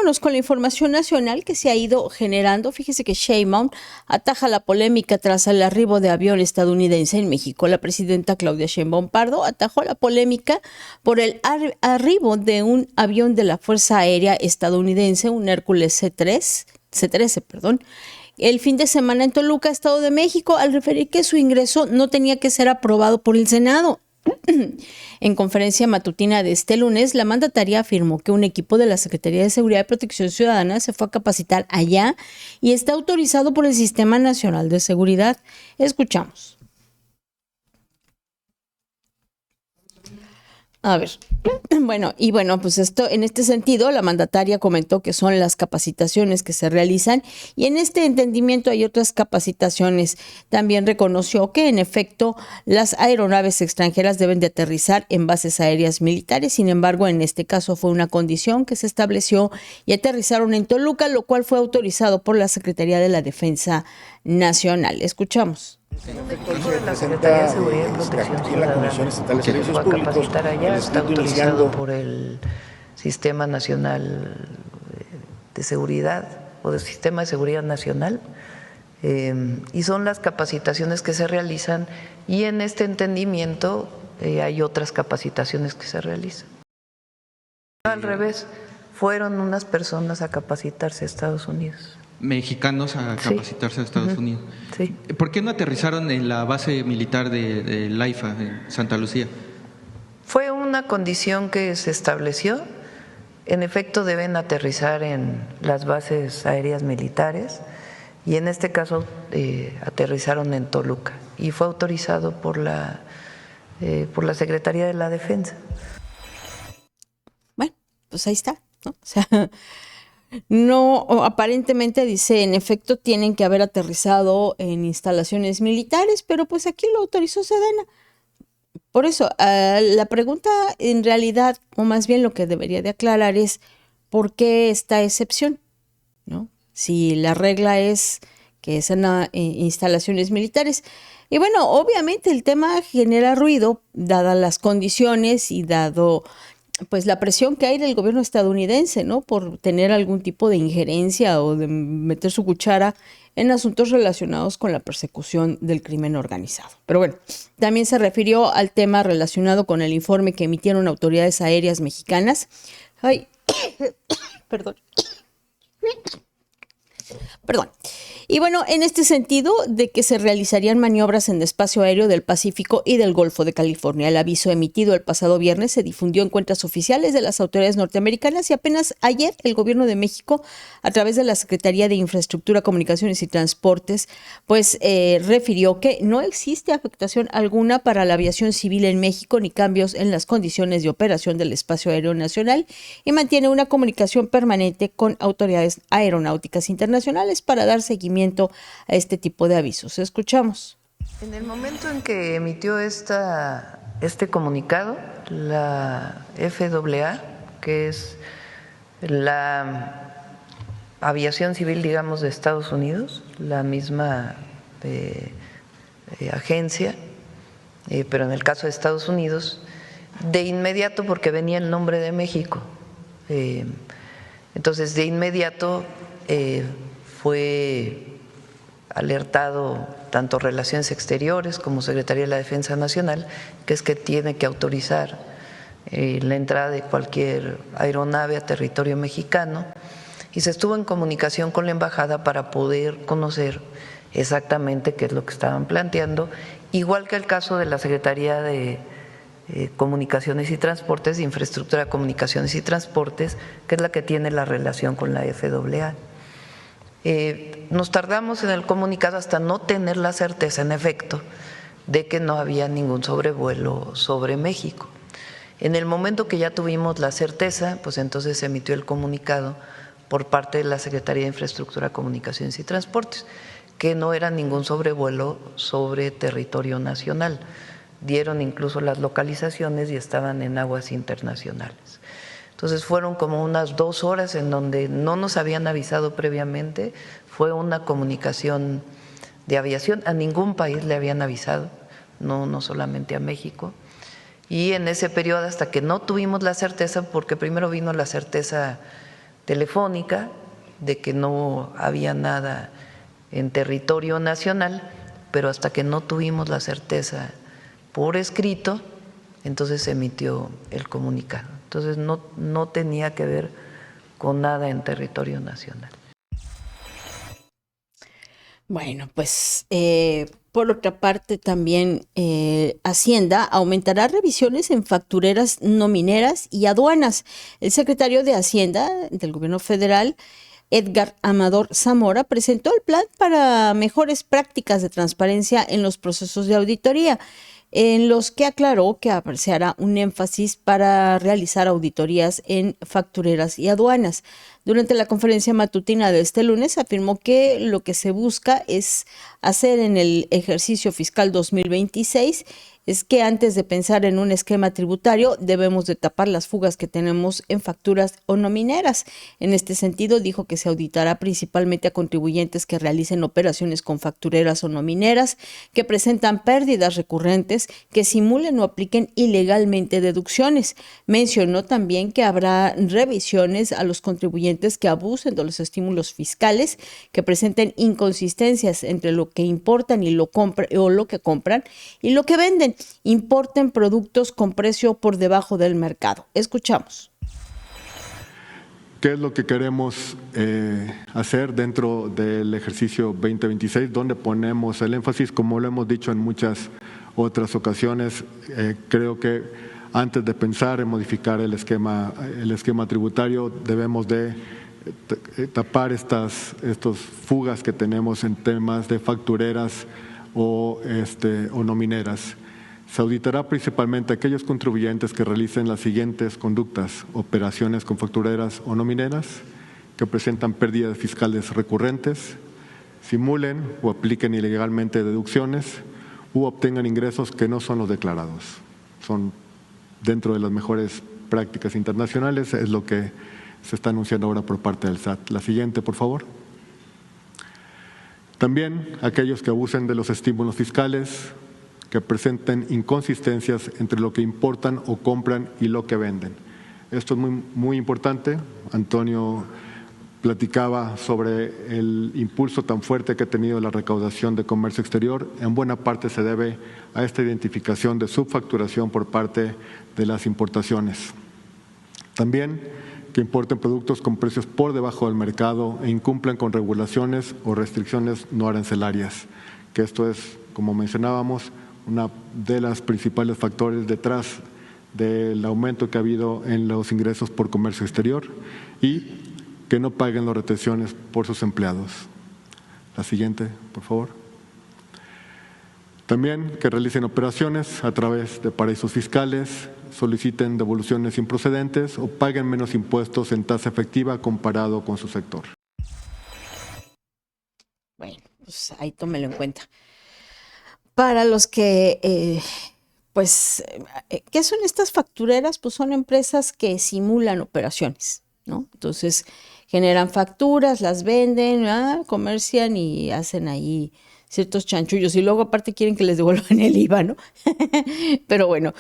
vámonos con la información nacional que se ha ido generando. Fíjese que Sheinbaum ataja la polémica tras el arribo de avión estadounidense en México. La presidenta Claudia Sheinbaum Pardo atajó la polémica por el arribo de un avión de la Fuerza Aérea estadounidense, un Hércules C-13, el fin de semana en Toluca, Estado de México, al referir que su ingreso no tenía que ser aprobado por el Senado. En conferencia matutina de este lunes, la mandataria afirmó que un equipo de la Secretaría de Seguridad y Protección Ciudadana se fue a capacitar allá y está autorizado por el Sistema Nacional de Seguridad. Escuchamos. A ver, bueno, pues esto, en este sentido, la mandataria comentó que son las capacitaciones que se realizan y en este entendimiento hay otras capacitaciones. También reconoció que, en efecto, las aeronaves extranjeras deben de aterrizar en bases aéreas militares. Sin embargo, en este caso fue una condición que se estableció y aterrizaron en Toluca, lo cual fue autorizado por la Secretaría de la Defensa Nacional. Escuchamos. Un equipo de la Secretaría de Seguridad y Protección Ciudadana se fue a capacitar allá, está autorizado por el Sistema Nacional de Seguridad o del Sistema de Seguridad Nacional, y son las capacitaciones que se realizan, y en este entendimiento hay otras capacitaciones que se realizan. Al revés, fueron unas personas a capacitarse a Estados Unidos. Mexicanos a capacitarse a Estados Unidos. Sí. ¿Por qué no aterrizaron en la base militar de Laifa, en Santa Lucía? Fue una condición que se estableció. En efecto, deben aterrizar en las bases aéreas militares y en este caso aterrizaron en Toluca y fue autorizado por la Secretaría de la Defensa. Bueno, pues ahí está, ¿no? O sea, no, aparentemente dice, en efecto, tienen que haber aterrizado en instalaciones militares, pero pues aquí lo autorizó Sedena. Por eso, la pregunta en realidad, o más bien lo que debería de aclarar es, ¿por qué esta excepción? ¿No? Si la regla es que es en instalaciones militares. Y bueno, obviamente el tema genera ruido, dadas las condiciones y dado pues la presión que hay del gobierno estadounidense, ¿no? Por tener algún tipo de injerencia o de meter su cuchara en asuntos relacionados con la persecución del crimen organizado. Pero bueno, también se refirió al tema relacionado con el informe que emitieron autoridades aéreas mexicanas. Ay, perdón. Y bueno, en este sentido de que se realizarían maniobras en el espacio aéreo del Pacífico y del Golfo de California. El aviso emitido el pasado viernes se difundió en cuentas oficiales de las autoridades norteamericanas y apenas ayer el gobierno de México, a través de la Secretaría de Infraestructura, Comunicaciones y Transportes, pues refirió que no existe afectación alguna para la aviación civil en México ni cambios en las condiciones de operación del espacio aéreo nacional y mantiene una comunicación permanente con autoridades aeronáuticas internacionales para dar seguimiento a este tipo de avisos. Escuchamos. En el momento en que emitió este comunicado, la FAA, que es la aviación civil, digamos, de Estados Unidos, la misma agencia, pero en el caso de Estados Unidos, de inmediato, porque venía el nombre de México, entonces de inmediato fue alertado tanto Relaciones Exteriores como Secretaría de la Defensa Nacional, que es que tiene que autorizar la entrada de cualquier aeronave a territorio mexicano, y se estuvo en comunicación con la embajada para poder conocer exactamente qué es lo que estaban planteando, igual que el caso de la Secretaría de Comunicaciones y Transportes, de Infraestructura, Comunicaciones y Transportes, que es la que tiene la relación con la FAA. Nos tardamos en el comunicado hasta no tener la certeza, en efecto, de que no había ningún sobrevuelo sobre México. En el momento que ya tuvimos la certeza, pues entonces se emitió el comunicado por parte de la Secretaría de Infraestructura, Comunicaciones y Transportes, que no era ningún sobrevuelo sobre territorio nacional. Dieron incluso las localizaciones y estaban en aguas internacionales. Entonces fueron como unas 2 horas en donde no nos habían avisado previamente, fue una comunicación de aviación, a ningún país le habían avisado, no solamente a México, y en ese periodo hasta que no tuvimos la certeza, porque primero vino la certeza telefónica de que no había nada en territorio nacional, pero hasta que no tuvimos la certeza por escrito, entonces se emitió el comunicado. Entonces no tenía que ver con nada en territorio nacional. Bueno, pues por otra parte también Hacienda aumentará revisiones en factureras no mineras y aduanas. El secretario de Hacienda del Gobierno Federal, Edgar Amador Zamora, presentó el plan para mejores prácticas de transparencia en los procesos de auditoría, en los que aclaró que se hará un énfasis para realizar auditorías en factureras y aduanas. Durante la conferencia matutina de este lunes afirmó que lo que se busca es hacer en el ejercicio fiscal 2026 es que antes de pensar en un esquema tributario debemos de tapar las fugas que tenemos en facturas o no mineras. En este sentido, dijo que se auditará principalmente a contribuyentes que realicen operaciones con factureras o no mineras, que presentan pérdidas recurrentes, que simulen o apliquen ilegalmente deducciones. Mencionó también que habrá revisiones a los contribuyentes que abusen de los estímulos fiscales, que presenten inconsistencias entre lo que importan y lo que compran y lo que venden, importen productos con precio por debajo del mercado. Escuchamos. ¿Qué es lo que queremos hacer dentro del ejercicio 2026? Donde ponemos el énfasis, como lo hemos dicho en muchas otras ocasiones, creo que antes de pensar en modificar el esquema tributario, debemos de tapar estas fugas que tenemos en temas de factureras o no mineras. Se auditará principalmente a aquellos contribuyentes que realicen las siguientes conductas: operaciones con factureras o no mineras, que presentan pérdidas fiscales recurrentes, simulen o apliquen ilegalmente deducciones u obtengan ingresos que no son los declarados. Son dentro de las mejores prácticas internacionales, es lo que se está anunciando ahora por parte del SAT. La siguiente, por favor. También aquellos que abusen de los estímulos fiscales, que presenten inconsistencias entre lo que importan o compran y lo que venden. Esto es muy importante. Antonio platicaba sobre el impulso tan fuerte que ha tenido la recaudación de comercio exterior. En buena parte se debe a esta identificación de subfacturación por parte de las importaciones. También que importen productos con precios por debajo del mercado e incumplan con regulaciones o restricciones no arancelarias, que esto es, como mencionábamos, una de las principales factores detrás del aumento que ha habido en los ingresos por comercio exterior, y que no paguen las retenciones por sus empleados. La siguiente, por favor. También que realicen operaciones a través de paraísos fiscales, soliciten devoluciones improcedentes o paguen menos impuestos en tasa efectiva comparado con su sector. Bueno, pues ahí tómelo en cuenta. Para los que, ¿qué son estas factureras? Pues son empresas que simulan operaciones, ¿no? Entonces generan facturas, las venden, comercian y hacen ahí ciertos chanchullos, y luego aparte quieren que les devuelvan el IVA, ¿no? Pero bueno,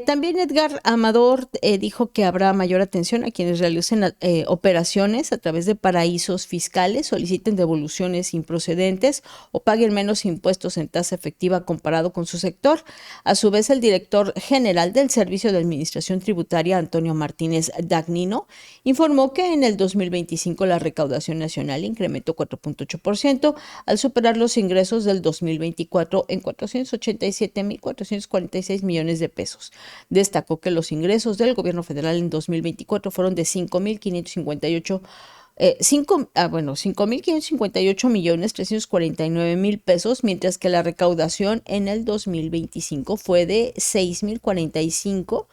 también Edgar Amador dijo que habrá mayor atención a quienes realicen operaciones a través de paraísos fiscales, soliciten devoluciones improcedentes o paguen menos impuestos en tasa efectiva comparado con su sector. A su vez, el director general del Servicio de Administración Tributaria, Antonio Martínez Dagnino, informó que en el 2025 la recaudación nacional incrementó 4.8% al superar los ingresos del 2024 en 487.446 millones de pesos. Destacó que los ingresos del gobierno federal en 2024 fueron de 5.558.349.000 pesos, mientras que la recaudación en el 2025 fue de 6.045,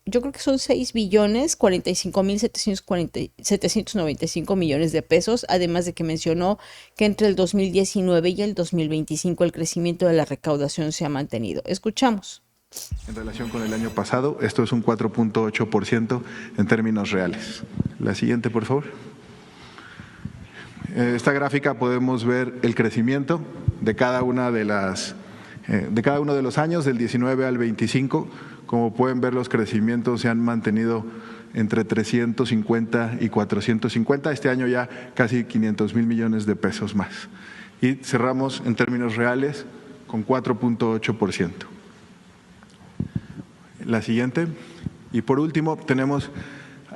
yo creo que son 6.045.795 millones de pesos, además de que mencionó que entre el 2019 y el 2025 el crecimiento de la recaudación se ha mantenido. Escuchamos. En relación con el año pasado, esto es un 4.8% en términos reales. La siguiente, por favor. Esta gráfica podemos ver el crecimiento de cada uno de los años, del 19 al 25. Como pueden ver, los crecimientos se han mantenido entre 350 y 450, este año ya casi 500,000 millones de pesos más. Y cerramos en términos reales con 4.8%. La siguiente. Y por último tenemos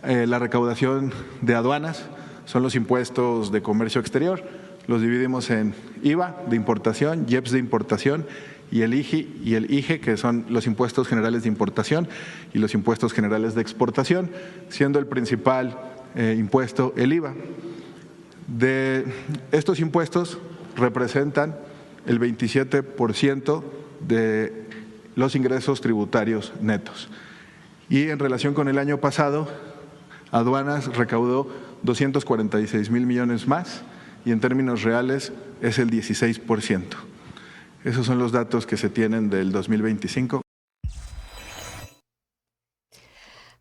la recaudación de aduanas, son los impuestos de comercio exterior, los dividimos en IVA de importación, IEPS de importación y el IGI y el IGE, que son los impuestos generales de importación y los impuestos generales de exportación, siendo el principal impuesto el IVA. De estos impuestos representan el 27% de los ingresos tributarios netos. Y en relación con el año pasado, aduanas recaudó 246,000 millones más y en términos reales es el 16%. Esos son los datos que se tienen del 2025.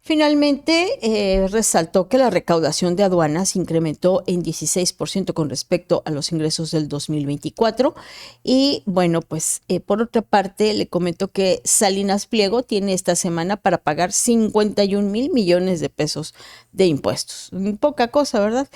Finalmente, resaltó que la recaudación de aduanas incrementó en 16% con respecto a los ingresos del 2024. Y bueno, pues por otra parte, le comento que Salinas Pliego tiene esta semana para pagar 51,000 millones de pesos de impuestos. Poca cosa, ¿verdad?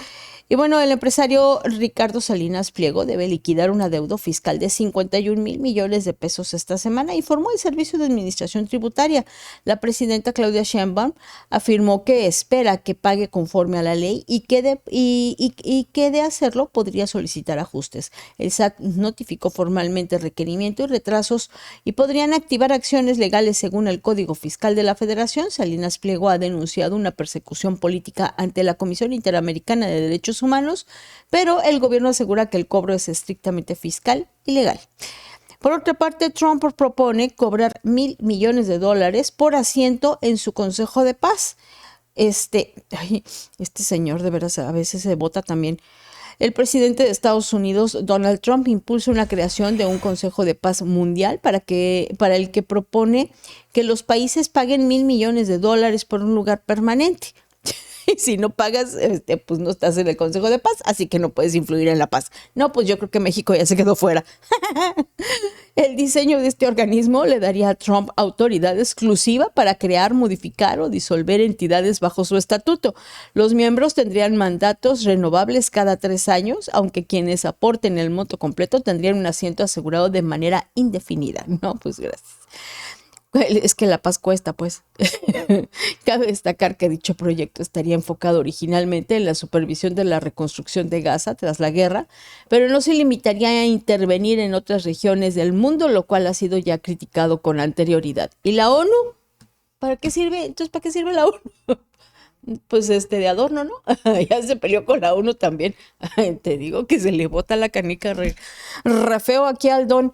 Y bueno, el empresario Ricardo Salinas Pliego debe liquidar un adeudo fiscal de 51,000 millones de pesos esta semana, informó el Servicio de Administración Tributaria. La presidenta Claudia Sheinbaum afirmó que espera que pague conforme a la ley y que de hacerlo podría solicitar ajustes. El SAT notificó formalmente el requerimiento y retrasos y podrían activar acciones legales según el Código Fiscal de la Federación. Salinas Pliego ha denunciado una persecución política ante la Comisión Interamericana de Derechos Humanos, pero el gobierno asegura que el cobro es estrictamente fiscal y legal. Por otra parte, Trump propone cobrar $1,000 millones por asiento en su Consejo de Paz. Este señor de veras a veces se vota también. El presidente de Estados Unidos, Donald Trump, impulsa una creación de un Consejo de Paz mundial para el que propone que los países paguen $1,000 millones por un lugar permanente. Y si no pagas, pues no estás en el Consejo de Paz, así que no puedes influir en la paz. No, pues yo creo que México ya se quedó fuera. El diseño de este organismo le daría a Trump autoridad exclusiva para crear, modificar o disolver entidades bajo su estatuto. Los miembros tendrían mandatos renovables cada 3 años, aunque quienes aporten el monto completo tendrían un asiento asegurado de manera indefinida. No, pues gracias. Es que la paz cuesta, pues. Cabe destacar que dicho proyecto estaría enfocado originalmente en la supervisión de la reconstrucción de Gaza tras la guerra, pero no se limitaría a intervenir en otras regiones del mundo, lo cual ha sido ya criticado con anterioridad. ¿Y la ONU? ¿Para qué sirve? Entonces, ¿para qué sirve la ONU? Pues de adorno, ¿no? Ya se peleó con la ONU también. Te digo que se le bota la canica re feo aquí al don.